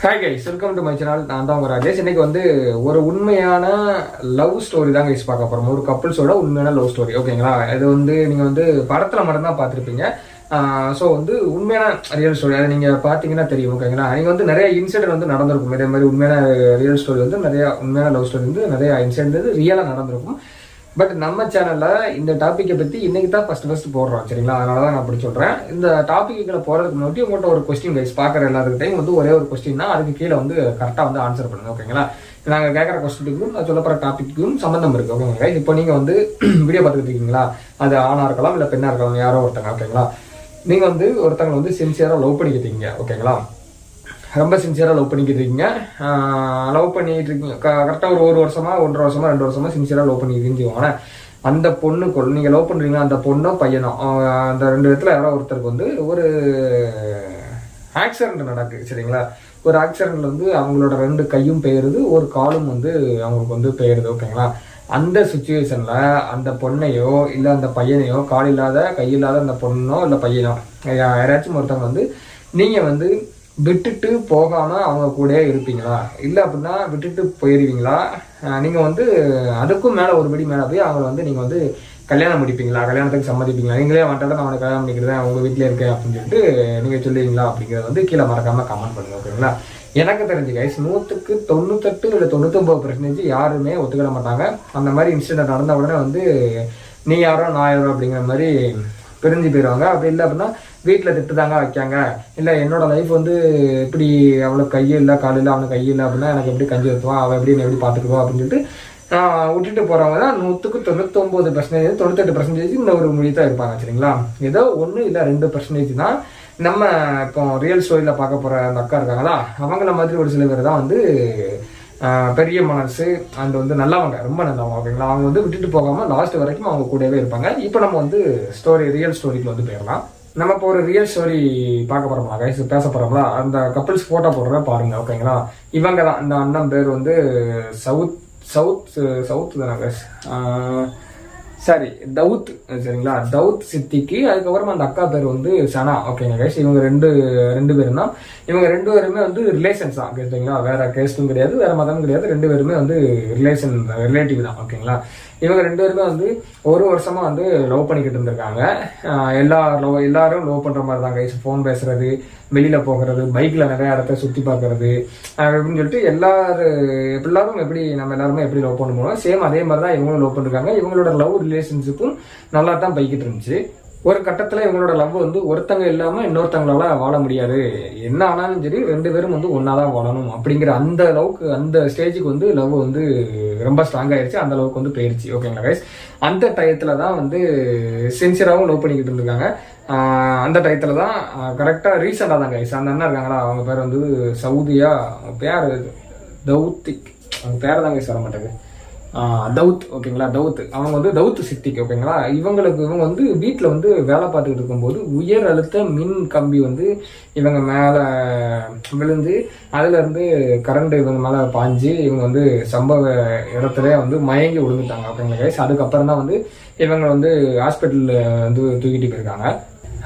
Hi guys, welcome to my channel. நான் தான் உங்க ராஜேஷ். இன்னைக்கு வந்து ஒரு உண்மையான லவ் ஸ்டோரி தான் கைஸ் பார்க்க போறோம். ஒரு கப்புள்ஸோட உண்மையான லவ் ஸ்டோரி, ஓகேங்களா? இது வந்து நீங்க வந்து படத்துல மட்டும்தான் பார்த்துருப்பீங்க. ஸோ வந்து உண்மையான ரியல் ஸ்டோரி அதை நீங்க பார்த்தீங்கன்னா தெரியும், ஓகேங்களா? நீங்க வந்து நிறைய இன்சிடென்ட் வந்து நடந்திருக்கும். இதே மாதிரி உண்மையான ரியல் ஸ்டோரி வந்து நிறைய உண்மையான லவ் ஸ்டோரி வந்து நிறைய இன்சிடென்ட் வந்து ரியலா நடந்திருக்கும். பட் நம்ம சேனல்ல இந்த டாப்பிக்கை பத்தி இன்னைக்கு தான் ஃபர்ஸ்ட் போடுறோம், சரிங்களா? அதனால தான் நான் அப்படி சொல்றேன். இந்த டாப்பிக்குள்ள போறதுக்கு முன்னாடி உங்கள்கிட்ட ஒரு கொஸ்டின் கைஸ், பார்க்குற எல்லாருக்கிட்டையும் வந்து ஒரே ஒரு கொஸ்டின் தான். அதுக்கு கீழே வந்து கரெக்டாக வந்து ஆன்சர் பண்ணுங்க, ஓகேங்களா? நாங்கள் கேட்குற கொஸ்டினுக்கும் நான் சொல்ல போகிற டாப்பிக்கும் சம்மந்தம் இருக்கு, ஓகேங்களா? இப்போ நீங்கள் வந்து வீடியோ பார்த்துக்கிட்டு இருக்கீங்களா? அது ஆணாக இருக்கலாம் இல்லை பெண்ணாக இருக்கலாம், யாரோ ஒருத்தங்க, ஓகேங்களா? நீங்கள் வந்து ஒருத்தங்க வந்து சின்சியராக லவ் பண்ணிக்கிட்டீங்க, ஓகேங்களா? ரொம்ப சின்சியராக லவ் பண்ணிக்கிட்டு இருக்கீங்க. லவ் பண்ணிட்டு இருக்கீங்க கரெக்டாக ஒரு வருஷமா 1.5 வருஷமா 2 வருஷமா சின்சியராக லவ் பண்ணிக்கிட்டு இருந்தீங்க. அந்த பொண்ணுக்குள் நீங்கள் லவ் பண்ணுறீங்க, அந்த பொண்ணும் பையனும் அந்த 2 இடத்துல யாரோ ஒருத்தருக்கு வந்து ஒரு ஆக்சிடென்ட் நடக்குது, சரிங்களா? ஒரு ஆக்சிடென்ட்ல வந்து அவங்களோட 2 கையும் பெயருது, ஒரு காலும் வந்து அவங்களுக்கு வந்து பெயருது, ஓகேங்களா? அந்த சுச்சுவேஷன்ல அந்த பொண்ணையோ இல்லை அந்த பையனையோ, கால் இல்லாத கையில்லாத அந்த பொண்ணோ இல்லை பையனோ யாராச்சும் ஒருத்தவங்க வந்து நீங்கள் வந்து விட்டுட்டு போகாம அவங்க கூட இருப்பீங்களா? இல்லை அப்படின்னா விட்டுட்டு போயிருவீங்களா? நீங்க வந்து அதுக்கும் மேல ஒரு படி மேல போய் அவங்களை வந்து நீங்க வந்து கல்யாணம் முடிப்பீங்களா? கல்யாணத்துக்கு சம்மதிப்பீங்களா? நீங்களே வந்துட்டு நான் அவனை கல்யாணம் பண்ணிக்கிறேன், உங்க வீட்டுல இருக்கேன் அப்படின்னு சொல்லிட்டு நீங்க சொல்லுவீங்களா? அப்படிங்கிறத வந்து கீழே மறக்காம கமெண்ட் பண்ணுங்க, ஓகேங்களா? எனக்கு தெரிஞ்சு கைஸ் 100க்கு 98 இல்லை 99% யாருமே ஒத்துக்கிட மாட்டாங்க. அந்த மாதிரி இன்சிடென்ட் நடந்த உடனே வந்து நீ யாரோ நான் யாரோ அப்படிங்கிற மாதிரி பிரிஞ்சு போயிடுவாங்க. அப்படி இல்லை அப்படின்னா வீட்டில் திட்டுதாங்க வைக்காங்க, இல்லை என்னோட லைஃப் வந்து இப்படி அவளுக்கு கையும் இல்லை கால் இல்லை, அவனுக்கு கையும் இல்லை அப்படின்னா எனக்கு எப்படி கஞ்சி ஊற்றுவான், அவள் எப்படி எப்படி பார்த்துக்குவோம் அப்படின்னு சொல்லிட்டு விட்டுட்டு போகிறவங்க தான் 100க்கு 99%, 98% இந்த ஒரு மொழி தான் இருப்பாங்க, சரிங்களா? ஏதோ 1 இல்லை 2% தான் நம்ம இப்போ ரியல் ஸ்டோரியில் பார்க்க போகிற அந்த அக்கா இருக்காங்களா, அவங்கள மாதிரி ஒரு சில பேர் தான் வந்து பெரிய மனசு அண்ட் வந்து நல்லவங்க, ரொம்ப நல்லவங்க, ஓகேங்களா? அவங்க வந்து விட்டுட்டு போகாமல் லாஸ்ட் வரைக்கும் அவங்க கூடவே இருப்பாங்க. இப்போ நம்ம வந்து ரியல் ஸ்டோரிக்கு வந்து போயிடலாம். நம்ம இப்போ ஒரு ரியல் ஸ்டோரி பார்க்க போறோம்ல கைஸ், பேச போறோம்ல, அந்த கப்பிள்ஸ் போட்டோ போடுறத பாருங்க, ஓகேங்களா? இவங்க தான், இந்த அண்ணன் பேர் வந்து சவுத் தானே கைஸ், சாரி தவுத், சரிங்களா? தவுத் சித்திக்கு. அதுக்கப்புறமா அந்த அக்கா பேர் வந்து சனா, ஓகேங்க கைஸ்? இவங்க ரெண்டு பேரும் தான். இவங்க 2 பேருமே வந்து ரிலேஷன்ஸ் தான், சரிங்களா? வேற கேஸ்டும் கிடையாது, வேற மதமும் கிடையாது. 2 பேருமே வந்து ரிலேட்டிவ் தான், ஓகேங்களா? இவங்க 2 பேருமே வந்து 1 வருஷமா வந்து லவ் பண்ணிக்கிட்டு இருந்திருக்காங்க. எல்லாரும் லவ் பண்ற மாதிரி தான் கைஸ். ஃபோன் பேசுறது, வெளியில போகிறது, பைக்ல நிறைய இடத்த சுத்தி பார்க்கறது அப்படின்னு சொல்லிட்டு எல்லாரும் எப்படி நம்ம எல்லாருமே எப்படி லவ் பண்ணுவோம், சேம் அதே மாதிரி தான் இவங்களும் லவ் பண்ணிருக்காங்க. இவங்களோட லவ் ரிலேஷன்ஷிப்பும் நல்லா தான் போய்கிட்டு இருந்துச்சு. ஒரு கட்டத்துல இவங்களோட லவ் வந்து ஒருத்தங்க இல்லாம இன்னொருத்தங்களால வாழ முடியாது, என்ன ஆனாலும் சரி 2 பேரும் வந்து ஒன்னாதான் வாழணும் அப்படிங்கிற அந்த லவ்க்கு, அந்த ஸ்டேஜுக்கு வந்து லவ் வந்து ரொம்ப ஸ்ட்ராங் ஆயிடுச்சு. அந்த லவ்க்கு வந்து போயிடுச்சு, ஓகேங்களா கைஸ்? அந்த டயத்துல தான் வந்து சின்சியராகவும் லவ் பண்ணிக்கிட்டு இருந்திருக்காங்க. அந்த டயத்துல தான் கரெக்டா ரீசெண்டா தான் கைஸ் அந்த அண்ணா இருக்காங்களா, அவங்க பேர் வந்து சவுதியா, பேர் தௌத்திக், அவங்க பேரை தான் கைஸ் வர மாட்டேங்குது, தவுத், ஓகேங்களா? தவுத், அவங்க வந்து தவுத் சித்திக்கு, ஓகேங்களா? இவங்க வந்து வீட்டில் வந்து வேலை பார்த்துக்கிட்டு இருக்கும்போது உயர் அழுத்த மின் கம்பி வந்து இவங்க மேலே விழுந்து அதுல இருந்து கரண்ட் இவங்க மேலே பாஞ்சு இவங்க வந்து சம்பவ இடத்துல வந்து மயங்கி விழுந்துட்டாங்க, ஓகேங்களா கைஸ்? அதுக்கப்புறம் தான் வந்து இவங்க வந்து ஹாஸ்பிட்டலில் வந்து தூக்கிட்டு போயிருக்காங்க.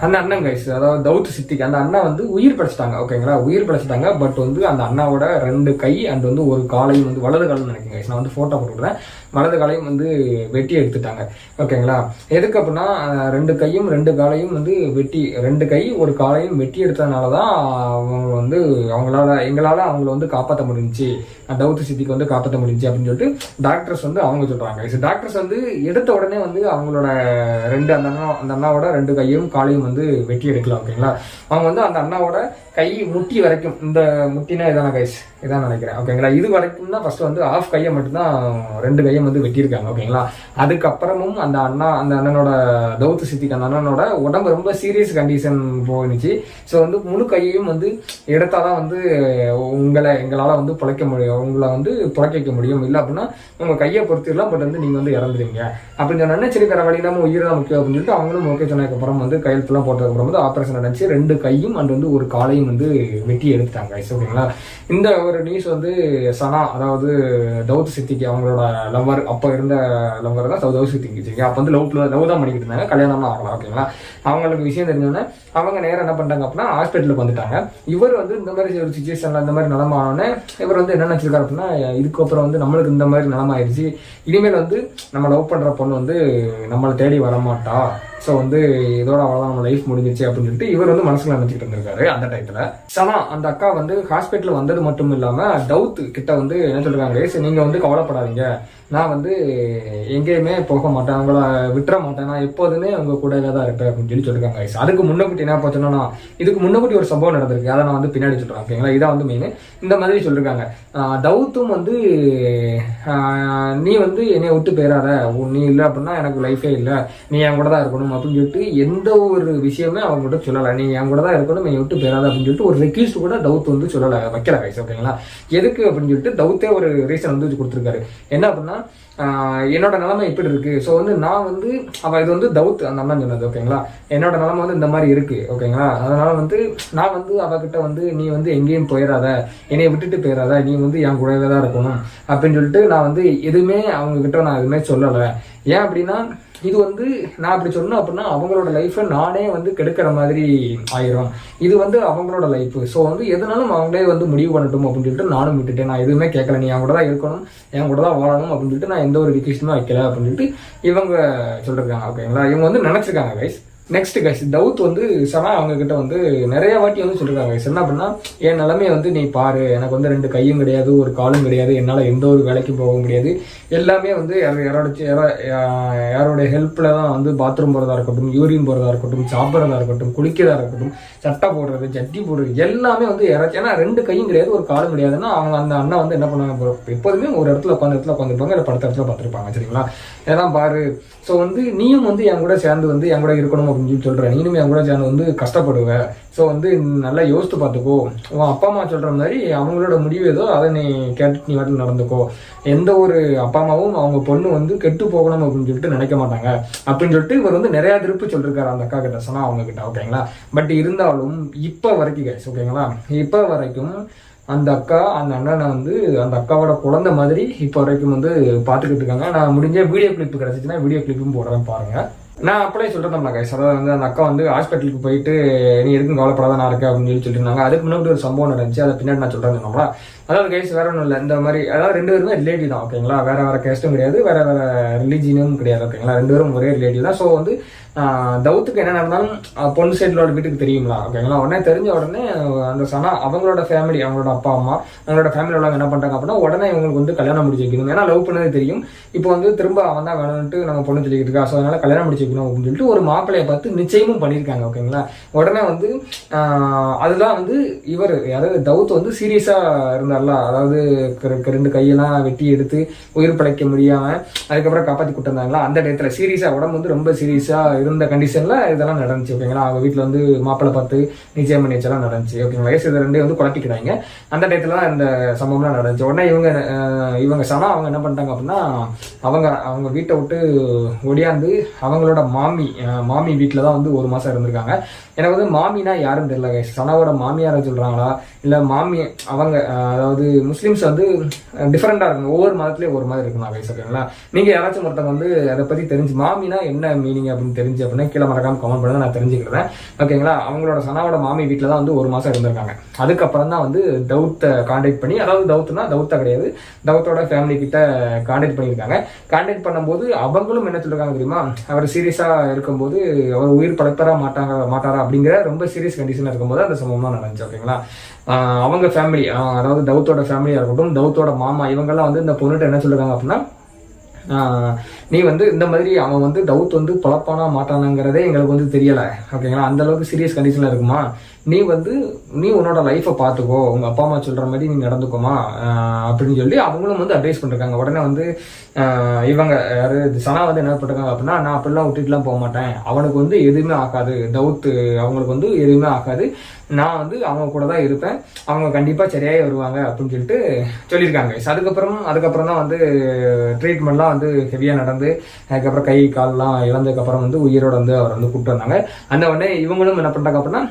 அந்த அண்ணன் கைஸ், அதாவது தவுத் சித்திக்கு அந்த அண்ணா வந்து உயிர் படைச்சிட்டாங்க, ஓகேங்களா? உயிர் படைச்சிட்டாங்க. பட் வந்து அந்த அண்ணாவோட 2 கை அண்ட் வந்து ஒரு காலையும் வந்து வலது காலம் நினைக்கிறேன் கைஸ், நான் வந்து போட்டோ போட்டுக்கிறேன், வலது காலையும் வந்து வெட்டி எடுத்துட்டாங்க, ஓகேங்களா? எதுக்கு அப்படின்னா 2 கையும் 2 காலையும் வந்து வெட்டி, 2 கை ஒரு காலையும் வெட்டி எடுத்ததுனாலதான் அவங்க வந்து எங்களால அவங்கள வந்து காப்பாற்ற முடிஞ்சிச்சு, தவுத் சித்திக்கு வந்து காப்பாற்ற முடிஞ்சிச்சு அப்படின்னு சொல்லிட்டு டாக்டர்ஸ் வந்து அவங்க சொல்றாங்க. டாக்டர்ஸ் வந்து எடுத்த உடனே வந்து அவங்களோட அந்த அண்ணாவோட 2 கையும் காலையும் வந்து வெட்டி எடுக்கலாம், ஓகேங்களா? அவங்க வந்து அந்த அண்ணாவோட கை முட்டி வரைக்கும், இந்த முட்டினா இதான கைஸ், இதான் நினைக்கிறேன், ஓகேங்களா? இது வரைக்கும் தான் ஃபர்ஸ்ட் வந்து ஆஃப் கையை மட்டும்தான் 2 கையும் வந்து வெட்டியிருக்காங்க, ஓகேங்களா? அதுக்கப்புறமும் அந்த அண்ணனோட தவுத் சித்திக்கு அந்த அண்ணனோட உடம்பு ரொம்ப சீரியஸ் கண்டிஷன் போயிடுச்சு. ஸோ வந்து முழு கையையும் வந்து எடுத்தாதான் வந்து எங்களால் வந்து பிழைக்க முடியும், உங்களை வந்து பிழைக்க வைக்க முடியும், இல்லை அப்படின்னா உங்க கையை பொறுத்திடலாம், பட் வந்து நீங்க வந்து இறந்துருவீங்க அப்படின்னு சொன்னா, சரி வேற வழி இல்லாமல் உயிர் தான் முக்கியம் அப்படின்னு சொல்லிட்டு அவங்களும் ஓகே சொன்னதுக்கப்புறம் வந்து கையெழுத்துல எல்லாம் போட்டதுக்கு அப்புறம் வந்து ஆப்ரேஷன் நடந்துச்சு. 2 கையும் அண்ட் வந்து ஒரு காலையும் வந்து வெட்டி எடுத்துட்டாங்க கைஸ். ஓகேங்களா, இந்த ஒரு நியூஸ் வந்து சனா, அதாவது தவுத் சித்திக்கு அவங்களோட லவர், அப்போ இருந்த லவர் தான் தவுத் சித்திக்கு. சரிங்க, அப்போ வந்து லவ் தான் பண்ணிக்கிட்டு இருந்தாங்க, கல்யாணம்லாம் ஆகலாம். ஓகேங்களா, அவங்களுக்கு விஷயம் தெரிஞ்சோன்னே அவங்க நேரம் என்ன பண்ணிட்டாங்க அப்படின்னா ஹாஸ்பிட்டலுக்கு வந்துட்டாங்க. இவர் வந்து இந்த மாதிரி ஒரு சுச்சுவேஷன்ல இந்த மாதிரி நிலம ஆனோடனே இவர் வந்து என்ன நினைச்சிருக்காரு அப்படின்னா, இதுக்கப்புறம் வந்து நம்மளுக்கு இந்த மாதிரி நிலம ஆயிடுச்சு, இனிமேல் வந்து நம்ம லவ் பண்ற பொண்ணு வந்து நம்மளை தேடி வரமாட்டா, ஸோ வந்து இதோட அவ்வளோதான் நம்ம லைஃப் முடிஞ்சிச்சு அப்படின்னு சொல்லிட்டு இவர் வந்து மனசுல நினைச்சிட்டு இருந்திருக்காரு. அந்த டைத்துல சனா அந்த அக்கா வந்து ஹாஸ்பிட்டல் வந்தது மட்டும் இல்லாம டவுத் கிட்ட வந்து என்ன சொல்றாங்க, சரி நீங்க வந்து கவலைப்படாதீங்க, நான் வந்து எங்கேயுமே போக மாட்டேன், அவங்கள விட்டுற மாட்டேன், நான் எப்போதுமே அவங்க கூடவே தான் இருப்பேன் அப்படின்னு சொல்லி சொல்லிருக்காங்க. அதுக்கு முன்னக்கூட்டி என்ன போச்சுன்னா, இதுக்கு முன்னக்கூட்டி ஒரு சம்பவம் நடந்திருக்கு, அதை நான் வந்து பின்னாடி சொல்றேன். ஓகேங்களா, இதான் வந்து மெயின். இந்த மாதிரி சொல்லிருக்காங்க. டவுத்தும் வந்து நீ வந்து என்னைய விட்டு போயிடாத, நீ இல்லை அப்படின்னா எனக்கு லைஃபே இல்லை, நீ என் கூட தான் இருக்கணும் அப்படின்னு சொல்லிட்டு எந்த ஒரு விஷயமே அவங்க கிட்ட சொல்லலை. நீ என் கூட தான் இருக்கணும், என்னை விட்டு போயிடாத அப்படின்னு சொல்லிட்டு ஒரு ரெக்வஸ்ட் கூட டவுத் வந்து சொல்லலை, வைக்கல கைஸ். ஓகேங்களா, எதுக்கு அப்படின்னு சொல்லிட்டு டவுத்தே ஒரு ரீசன் வந்து கொடுத்துருக்காரு. என்ன அப்படின்னா, என்னோட நிலைமை இப்படி இருக்கு, ஸோ வந்து நான் வந்து இது வந்து டவுத் அந்த அண்ணன் சொன்னது. ஓகேங்களா, என்னோட நிலைமை வந்து இந்த மாதிரி இருக்கு. ஓகேங்களா, அதனால வந்து நான் வந்து அவகிட்ட வந்து நீ வந்து எங்கேயும் போயிடாத, என்னைய விட்டுட்டு போயிடாத, நீ வந்து என் கூடவே தான் இருக்கணும் அப்படின்னு சொல்லிட்டு நான் வந்து எதுவுமே அவங்க கிட்ட நான் எதுவுமே சொல்லலை. ஏன் அப்படின்னா, இது வந்து நான் அப்படி சொன்னேன் அப்படின்னா அவங்களோட லைஃப்பை நானே வந்து கெடுக்கிற மாதிரி ஆயிரும். இது வந்து அவங்களோட லைஃப், ஸோ வந்து எதுனாலும் அவங்களே வந்து முடிவு பண்ணட்டும் அப்படின்னு சொல்லிட்டு நானும் விட்டுட்டேன். நான் எதுவுமே கேட்கல, நீ என் கூட தான் இருக்கணும், என் கூட தான் வாழணும் அப்படின்னு சொல்லிட்டு நான் எந்த ஒரு ரிக்வெஸ்ட்டுமே வைக்கல அப்படின்னு சொல்லிட்டு இவங்க சொல்லிருக்காங்க. ஓகேங்களா, இவங்க வந்து நினைச்சிருக்காங்க கைஸ். நெக்ஸ்ட் கைஸ், டவுத் வந்து சனா அவங்க கிட்ட வந்து நிறைய வாட்டி வந்து சொல்லிருக்காங்க கைஸ். என்ன அப்படின்னா, என் நிலைமையை வந்து நீ பாரு, எனக்கு வந்து 2 கையும் கிடையாது, ஒரு காலும் கிடையாது, என்னால் எந்த ஒரு வேலைக்கும் போக முடியாது, எல்லாமே வந்து யாரோட ஹெல்ப்ல தான் வந்து பாத்ரூம் போறதா இருக்கட்டும், யூரின் போறதா இருக்கட்டும், சாப்பிட்றதா இருக்கட்டும், குளிக்கிறதா இருக்கட்டும், சட்டை போடுறது, ஜட்டி போடுறது, எல்லாமே வந்து யாராச்சும், ஏன்னா 2 கையும் கிடையாது, ஒரு காலும் கிடையாதுன்னா அவங்க அந்த அண்ணா வந்து என்ன பண்ணுவாங்க, எப்போதுமே ஒரு இடத்துல உட்காந்துருப்பாங்க, இல்லை படுத்த இடத்துல பார்த்துருப்பாங்க. சரிங்களா, இதெல்லாம் பாரு, ஸோ வந்து நீயும் வந்து என் கூட சேர்ந்து வந்து என் கூட இருக்கணும் அப்படின்னு சொல்லி சொல்கிறேன், நீனும் என் கூட சேர்ந்து வந்து கஷ்டப்படுவேன், ஸோ வந்து நல்லா யோசித்து பார்த்துக்கோ, உன் அப்பா அம்மா சொல்கிற மாதிரி அவங்களோட முடிவு ஏதோ அதை நீ கேட்டு நீ வாட்டில் நடந்துக்கோ, எந்த ஒரு அப்பா அம்மாவும் அவங்க பொண்ணு வந்து கெட்டு போகணும் அப்படின்னு சொல்லிட்டு நினைக்க மாட்டாங்க அப்படின்னு சொல்லிட்டு இவர் வந்து நிறையா திருப்பி சொல்லியிருக்காரு அந்த அக்கா கிட்ட சொன்னா அவங்க கிட்ட. ஓகேங்களா, பட் இருந்தாலும் இப்போ வரைக்கும் கைஸ், ஓகேங்களா, இப்போ வரைக்கும் அந்த அக்கா அந்த அண்ணனை வந்து அந்த அக்காவோட குழந்தை மாதிரி இப்போ வரைக்கும் வந்து பார்த்துக்கிட்டு இருக்காங்க. நான் முடிஞ்ச வீடியோ கிளிப்பு கிடைச்சிச்சுன்னா வீடியோ கிளிப்பும் போடுறேன் பாருங்க. நான் அப்படியே சொல்லிட்டோம்னா கைஸ், அதாவது வந்து அந்த அக்கா வந்து ஹாஸ்பிட்டலுக்கு போயிட்டு நீ எதுக்கும் கவலைப்படாத நான் இருக்கேன் அப்படின்னு சொல்லி சொல்லியிருந்தாங்க. அதுக்கு முன்னாடி ஒரு சம்பவம் நடந்துச்சு, அதை பின்னாடி நான் சொல்றேன் சொன்னோம்னா, அதாவது கைஸ் வேற ஒன்றும் இல்லை, இந்த மாதிரி அதாவது 2 பேருமே ரிலேட்டிவ் தான். ஓகேங்களா, வேற வேற கேஸ்டும் கிடையாது, வேற வேற ரிலீஜியனும் கிடையாது. ஓகேங்களா, 2 பேரும் ஒரே ரிலேட்டிவ் தான். ஸோ வந்து டவுத்துக்கு என்ன நடந்தாலும் பொண்ணு சைட்லோட வீட்டுக்கு தெரியுங்களா. ஓகேங்களா, உடனே தெரிஞ்ச உடனே அந்த சனா அவங்களோட ஃபேமிலி, அவங்களோட அப்பா அம்மா, அவங்களோட ஃபேமிலி உள்ளவங்க என்ன பண்றாங்க அப்படின்னா, உடனே இவங்களுக்கு வந்து கல்யாணம் முடிச்சு வைக்கணும். ஏன்னா லவ் பண்ணது தெரியும், இப்போ வந்து திரும்ப அவன் தான் வேணும்ட்டு நம்ம பொண்ணு சொல்லிக்கிட்டு இருக்கா, ஸோ அதனால கல்யாணம் முடிச்சு வைக்கணும் அப்படின்னு சொல்லிட்டு ஒரு மாப்பிள்ளையை பார்த்து நிச்சயமும் பண்ணியிருக்காங்க. ஓகேங்களா, உடனே வந்து அதுதான் வந்து இவர் யாராவது டவுத் வந்து சீரியஸா இருந்தார்ல, அதாவது 2 கையெல்லாம் வெட்டி எடுத்து உயிர் பிழைக்க முடியாம அதுக்கப்புறம் காப்பாற்றி கொடுத்துருந்தாங்களா, அந்த டயத்துல சீரியஸா உடம்பு வந்து ரொம்ப சீரியஸா இருந்த கண்டிஷன்ல இதெல்லாம் நடந்துச்சு. ஓகேங்களா, அவங்க வீட்டுல வந்து மாப்பிள்ளை பார்த்து நிச்சயம் பண்ணி வச்செல்லாம் நடந்துச்சு. ஓகேங்களா, வயசு இது 2 வந்து குழப்பிக்கிறாங்க. அந்த டயத்துல தான் இந்த சம்பவம்லாம் நடந்துச்சு. உடனே இவங்க சனா அவங்க என்ன பண்ணிட்டாங்க அப்படின்னா, அவங்க வீட்டை விட்டு ஒடியாந்து அவங்களோட மாமி வீட்டுல தான் வந்து 1 மாசம் இருந்திருக்காங்க. எனக்கு வந்து மாமினா யாருன்னு தெரியல கைஸ், சனாவோட மாமியார சொல்றாங்களா இல்ல மாமி அவங்க, அதாவது முஸ்லிம்ஸ் வந்து டிஃபரெண்டா இருக்கணும், ஒவ்வொரு மதத்துலயும் ஒரு மாதிரி இருக்கணும் கைஸ். ஓகேங்களா, நீங்க யாராச்சும் ஒருத்தவங்க வந்து அதை பத்தி தெரிஞ்சு மாமினா என்ன மீனிங் அப்படின்னு தெரிஞ்சு அப்படின்னா கீழே மறக்காம கமெண்ட் பண்ணுங்க, நான் தெரிஞ்சுக்கிறேன். ஓகேங்களா, அவங்களோட சனாவோட மாமி வீட்டுல தான் வந்து 1 மாசம் இருந்திருக்காங்க. அதுக்கப்புறம் தான் வந்து டவுத்தை கான்டாக்ட் பண்ணி, அதாவது டவுத்தா கிடையாது, டவுத்தோட ஃபேமிலி கிட்ட கான்டாக்ட் பண்ணியிருக்காங்க. கான்டாக்ட் பண்ணும்போது அவங்களும் என்ன சொல்லிருக்காங்க தெரியுமா, அவர் சீரியஸா இருக்கும்போது அவர் உயிர் பழப்பற மாட்டாரா அப்படிங்கிற ரொம்ப சீரியஸ் கண்டிஷன் இருக்கும்போது அந்த சம்பவம் நடந்துச்சு. ஓகேங்களா, அவங்க ஃபேமிலி, அதாவது டவுத்தோட ஃபேமிலியா இருக்கட்டும், டவுத்தோட மாமா, இவங்கெல்லாம் வந்து இந்த பொண்ணுகிட்ட என்ன சொல்றாங்க அப்படின்னா, நீ வந்து இந்த மாதிரி அவன் வந்து டவுத் வந்து பழப்பானா மாட்டானாங்கிறதே எங்களுக்கு வந்து தெரியல. ஓகேங்களா, அந்த அளவுக்கு சீரியஸ் கண்டிஷன்ல இருக்குமா, நீ உன்னோட லைஃப்பை பார்த்துக்கோ, உங்க அப்பா அம்மா சொல்ற மாதிரி நீ நடந்துக்கோமா அப்படின்னு சொல்லி அவங்களும் வந்து அட்வைஸ் பண்ணிருக்காங்க. உடனே வந்து இவங்க யாரு சனா வந்து என்ன பண்ணிருக்காங்க அப்படின்னா, நான் அப்படிலாம் விட்டுட்டுலாம் போக மாட்டேன், அவனுக்கு வந்து எதுவுமே ஆகாது, டவுட் அவங்களுக்கு வந்து எதுவுமே ஆகாது, நான் வந்து அவங்க கூட தான் இருப்பேன், அவங்க கண்டிப்பாக சரியாகி வருவாங்க அப்படின்னு சொல்லிட்டு சொல்லியிருக்காங்க. அதுக்கப்புறம் தான் வந்து ட்ரீட்மெண்ட்லாம் வந்து ஹெவியாக நடந்து அதுக்கப்புறம் கை கால்லாம் இழந்ததுக்கப்புறம் வந்து உயிரோட வந்து அவர் வந்து கூப்பிட்டு வந்தாங்க. அந்த உடனே இவங்களும் என்ன பண்ணுறாங்க அப்படின்னா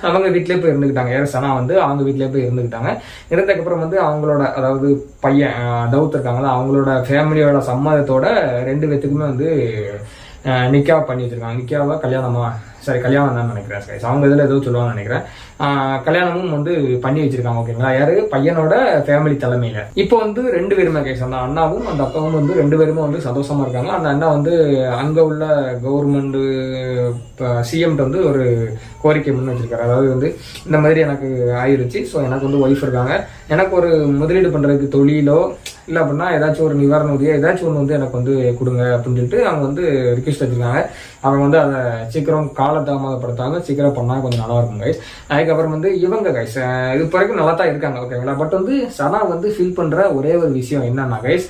அவங்க வீட்டிலே போய் இருந்துக்கிட்டாங்க. யார் சனா வந்து அவங்க வீட்டிலே போய் இருந்துக்கிட்டாங்க. இருந்ததுக்கப்புறம் வந்து அவங்களோட அதாவது பையன் தவுத் இருக்காங்களா அவங்களோட ஃபேமிலியோட சம்மதத்தோட 2 பேத்துக்குமே வந்து நிக்காவா பண்ணி வச்சிருக்காங்க. நிக்காவா கல்யாணம் தான் நினைக்கிறேன். அவங்க இதில் ஏதோ சொல்லுவாங்கன்னு நினைக்கிறேன். கல்யாணமும் வந்து பண்ணி வச்சிருக்காங்க. ஓகேங்களா, யாரு பையனோட ஃபேமிலி தலைமையில. இப்போ வந்து 2 பேருமே கேஸ் அந்த அண்ணாவும் அந்த அக்காவும் வந்து 2 பேருமே வந்து சந்தோஷமா இருக்காங்க. அந்த அண்ணா வந்து அங்க உள்ள கவர்மெண்ட் சிஎம் வந்து ஒரு கோரிக்கை முன் வச்சிருக்காரு. அதாவது வந்து இந்த மாதிரி எனக்கு ஆயிருச்சு, ஸோ எனக்கு வந்து ஒய்ஃப் இருக்காங்க, எனக்கு ஒரு முதலீடு பண்றதுக்கு தொழிலோ இல்லை அப்படின்னா ஏதாச்சும் ஒரு நிவாரண உதவியோ ஏதாச்சும் ஒன்று வந்து எனக்கு வந்து கொடுங்க அப்படின்னு சொல்லிட்டு அவங்க வந்து ரிக்வெஸ்ட் வச்சிருக்காங்க. அவங்க வந்து அதை சீக்கிரம் காலதாமதப்படுத்தாங்க, சீக்கிரம் பண்ணா கொஞ்சம் நல்லா இருக்கும் கைஸ். அதுக்கப்புறம் வந்து இவங்க கைஸ் இது வரைக்கும் நல்லா தான் இருக்காங்க. ஓகேங்களா, பட் வந்து சனா வந்து ஃபீல் பண்ற ஒரே ஒரு விஷயம் என்னன்னா கைஸ்,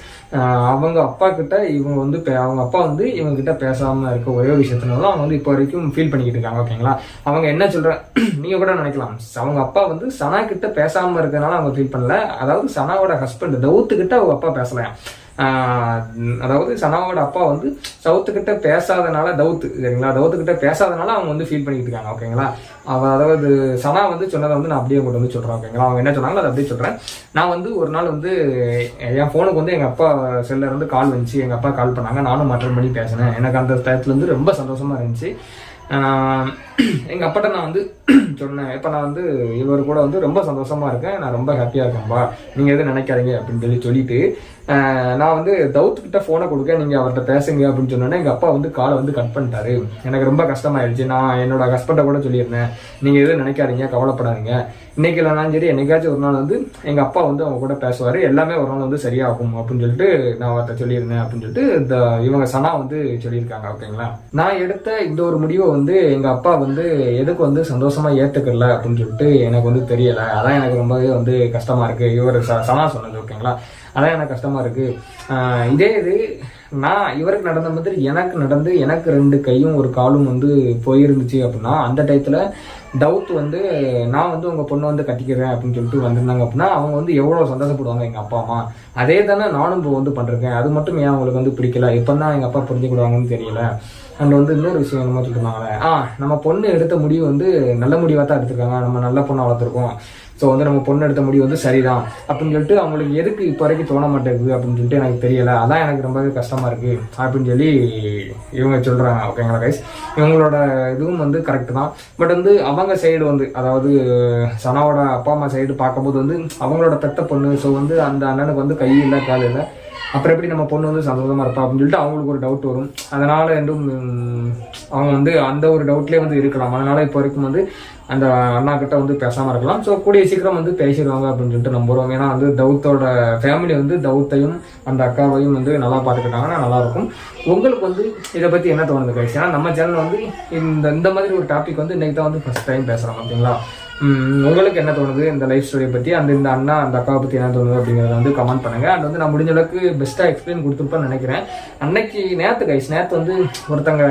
அவங்க அப்பா கிட்ட இவங்க வந்து அவங்க அப்பா வந்து இவங்க கிட்ட பேசாம இருக்க ஒரே விஷயத்தினால அவங்க வந்து இப்போ வரைக்கும் ஃபீல் பண்ணிக்கிட்டு இருக்காங்க. ஓகேங்களா, அவங்க என்ன சொல்ற நீங்க கூட நினைக்கலாம், அவங்க அப்பா வந்து சனா கிட்ட பேசாம இருக்கனால அவங்க ஃபீல் பண்ணல. அதாவது சனாவோட ஹஸ்பண்ட் தவுத்து கிட்ட அவங்க அப்பா பேசலாம். அதாவது சனாவோட அப்பா வந்து சவுத்துக்கிட்ட பேசாதனால தவுத்துக்கிட்ட பேசாதனால அவங்க வந்து ஃபீல் பண்ணிட்டு இருக்காங்க. ஓகேங்களா, அதாவது சனா வந்து சொன்னதை வந்து நான் அப்படியே கொண்டு வந்து சொல்றேன். ஓகேங்களா, அவங்க என்ன சொன்னாங்களோ அதை அப்படியே சொல்றேன். நான் வந்து ஒரு நாள் வந்து என் ஃபோனுக்கு வந்து எங்க அப்பா செல்ல இருந்து கால் வந்துச்சு. எங்க அப்பா கால் பண்ணாங்க, நானும் அட்டன் பண்ணி பேசினேன். எனக்கு அந்த டயத்துல இருந்து ரொம்ப சந்தோஷமா இருந்துச்சு. எங்க அப்பாட்ட நான் வந்து சொன்னேன், இப்ப நான் வந்து இவர் கூட வந்து ரொம்ப சந்தோஷமா இருக்கேன், நான் ரொம்ப ஹாப்பியா இருக்கேன்பா, நீங்க எதுவும் நினைக்காதீங்க அப்படின்னு சொல்லிட்டு நான் வந்து தவுத் கிட்ட போனை கொடுக்க, நீங்க அவர்கிட்ட பேசுங்க அப்படின்னு சொன்னோன்னே எங்க அப்பா வந்து காலை வந்து கட் பண்ணிட்டாரு. எனக்கு ரொம்ப கஷ்டமாயிடுச்சு. நான் என்னோட ஹஸ்பண்டை கூட சொல்லியிருந்தேன், நீங்க எதுவும் நினைக்காதீங்க, கவலைப்படாதீங்க, இன்னைக்கு இல்லைனாலும் சரி என்னைக்காச்சும் ஒரு நாள் வந்து எங்க அப்பா வந்து அவங்க கூட பேசுவாரு, எல்லாமே ஒரு நாள் வந்து சரியாகும் அப்படின்னு சொல்லிட்டு நான் அவர்கிட்ட சொல்லியிருந்தேன் அப்படின்னு சொல்லிட்டு இவங்க சனா வந்து சொல்லியிருக்காங்க. ஓகேங்களா, நான் எடுத்த இந்த ஒரு முடிவை வந்து எங்க அப்பா வந்து எதுக்கு வந்து சந்தோஷமா ஏத்துக்கல அப்படின்னு சொல்லிட்டு எனக்கு வந்து தெரியல. அதான் எனக்கு ரொம்பவே வந்து கஷ்டமா இருக்கு. இவர் சனா சொன்னது. ஓகேங்களா, அதான் எனக்கு கஷ்டமா இருக்கு. இதே இது நான் இவருக்கு நடந்த மாதிரி எனக்கு நடந்து எனக்கு 2 கையும் ஒரு காலும் வந்து போயிருந்துச்சு அப்படின்னா அந்த டயத்துல டவுட் வந்து நான் வந்து உங்க பொண்ணு வந்து கட்டிக்கிறேன் அப்படின்னு சொல்லிட்டு வந்திருந்தாங்க அப்படின்னா அவங்க வந்து எவ்வளவு சந்தோஷப்படுவாங்க எங்க அப்பா அம்மா. அதே தானே நானும் இப்போ வந்து பண்றேன். அது மட்டும் ஏன் அவங்களுக்கு வந்து பிடிக்கல, இப்பதான் எங்க அப்பா புரிஞ்சுக்கிடுவாங்கன்னு தெரியல. அண்ட் வந்து இன்னொரு விஷயம் என்னமோ சொல்லிருந்தாங்களே, நம்ம பொண்ணு எடுத்த முடிவு வந்து நல்ல முடிவா தான் எடுத்திருக்காங்க, நம்ம நல்ல பொண்ணை வளர்த்துருக்கோம், ஸோ வந்து நம்ம பொண்ணு எடுத்த முடிவு வந்து சரிதான் அப்படின்னு சொல்லிட்டு அவங்களுக்கு எதுக்கு இப்போ வரைக்கும் தோண மாட்டேங்குது அப்படின்னு சொல்லிட்டு எனக்கு தெரியல. அதான் எனக்கு ரொம்பவே கஷ்டமா இருக்கு அப்படின்னு சொல்லி இவங்க சொல்றாங்க. ஓகேங்களா கைஸ், இவங்களோட இதுவும் வந்து கரெக்ட் தான். பட் வந்து அவங்க சைடு வந்து அதாவது சனாவோட அப்பா அம்மா சைடு பார்க்கும்போது வந்து அவங்களோட பெத்த பொண்ணு, ஸோ வந்து அந்த அண்ணனுக்கு வந்து கை இல்லை கால் இல்லை, அப்புறம் எப்படி நம்ம பொண்ணு வந்து சந்தோஷமா இருப்பா அப்படின்னு சொல்லிட்டு அவங்களுக்கு ஒரு டவுட் வரும். அதனால ரெண்டும் அவங்க வந்து அந்த ஒரு டவுட்லேயே வந்து இருக்கலாம். அதனால இப்போ வரைக்கும் வந்து அந்த அண்ணா கிட்ட வந்து பேசாம இருக்கலாம். ஸோ கூடிய சீக்கிரம் வந்து பேசிடுவாங்க அப்படின்னு சொல்லிட்டு நம்புறோம். ஏன்னா வந்து தவுத்தோட ஃபேமிலி வந்து தவுத்தையும் அந்த அக்காவையும் வந்து நல்லா பார்த்துக்கிட்டாங்கன்னா நல்லா இருக்கும். உங்களுக்கு வந்து இதை பத்தி என்ன தோணுது கைஸ்? ஏன்னா நம்ம சேனல் வந்து இந்த மாதிரி ஒரு டாபிக் வந்து இன்னைக்கு தான் வந்து ஃபர்ஸ்ட் டைம் பேசுறோம். ஓகேங்களா, உங்களுக்கு என்ன தோணுது இந்த லைஃப் ஸ்டோரியை பத்தி, இந்த அண்ணா அந்த அக்காவை பத்தி என்ன தோணுது அப்படிங்கறத வந்து கமெண்ட் பண்ணுங்க. அண்ட் வந்து நான் முடிஞ்ச அளவுக்கு பெஸ்டா எக்ஸ்பிளைன் கொடுத்துருப்பேன்னு நினைக்கிறேன். அன்னைக்கு நேத்து வந்து ஒருத்தங்க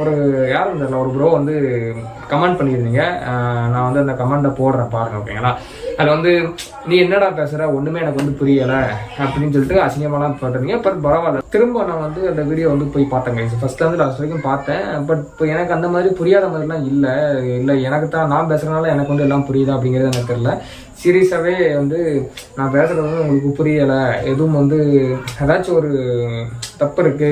ஒரு யாரும் தெரியல ஒரு ப்ரோ வந்து கமெண்ட் பண்ணியிருந்தீங்க. நான் வந்து அந்த கமெண்ட்டை போடுறேன் பாருங்க. ஓகேங்களா, அதில் வந்து நீ என்னடா பேசுற, ஒண்ணுமே எனக்கு வந்து புரியல அப்படின்னு சொல்லிட்டு அசிங்கமாலாம் போட்டிருந்தீங்க. பட் பரவாயில்ல, திரும்ப நான் வந்து அந்த வீடியோ வந்து போய் பார்த்தேன். ஃபர்ஸ்ட்ல இருந்து லாஸ்ட் வரைக்கும் பார்த்தேன். பட் இப்போ எனக்கு அந்த மாதிரி புரியாத மாதிரிலாம் இல்லை எனக்கு தான் நான் பேசுறதுனால எனக்கு வந்து எல்லாம் புரியுதா அப்படிங்கிறது எனக்கு தெரியல. சீரியஸாவே வந்து நான் பேசுறது வந்து உங்களுக்கு புரியல, எதுவும் வந்து ஏதாச்சும் ஒரு தப்பு இருக்கு,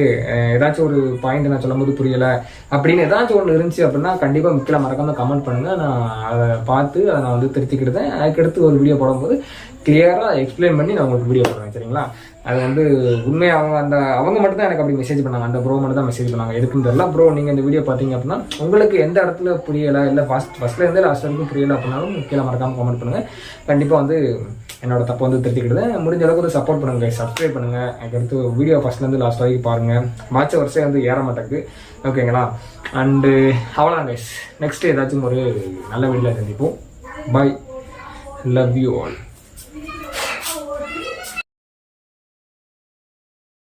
ஏதாச்சும் ஒரு பாயிண்ட் நான் சொல்லும் போது புரியல அப்படின்னு ஏதாச்சும் ஒன்று இருந்துச்சு அப்படின்னா கண்டிப்பா மிக்கல மறக்காம கமெண்ட் பண்ணுங்க. நான் அதை பார்த்து அதை நான் வந்து திருத்திக்கிட்டேன். அதுக்கடுத்து ஒரு வீடியோ போடும்போது கிளியரா எக்ஸ்பிளைன் பண்ணி நான் உங்களுக்கு வீடியோ போடுவேன். சரிங்களா, அது வந்து உண்மையாக அவங்க மட்டும் தான் எனக்கு அப்படி மெசேஜ் பண்ணாங்க. அந்த ப்ரோ மட்டும் தான் மெசேஜ் பண்ணாங்க. எதுக்குன்னு தெரியல. ப்ரோ நீங்க இந்த வீடியோ பார்த்தீங்க அப்படின்னா உங்களுக்கு எந்த இடத்துல புரியல, இல்லை ஃபர்ஸ்ட்ல இருந்து லாஸ்ட் வரைக்கும் புரியல அப்படின்னாலும் கீழே மறக்காம கமெண்ட் பண்ணுங்க. கண்டிப்பா வந்து என்னோட தப்பு வந்து திருத்திக்கிடுது. முடிஞ்ச அளவுக்கு வந்து சப்போர்ட் பண்ணுங்க, சப்ஸ்கிரைப் பண்ணுங்க. அதுக்கடுத்து வீடியோ ஃபர்ஸ்ட்ல இருந்து லாஸ்ட் வரைக்கும் பாருங்க. வாட்ச வருஷம் வந்து ஏற மாட்டேங்குது. ஓகேங்களா, அண்டு அவ்வளோதான் கைஸ். நெக்ஸ்ட் ஏதாச்சும் ஒரு நல்ல வீடியோல சந்திப்போம். Bye, love you all.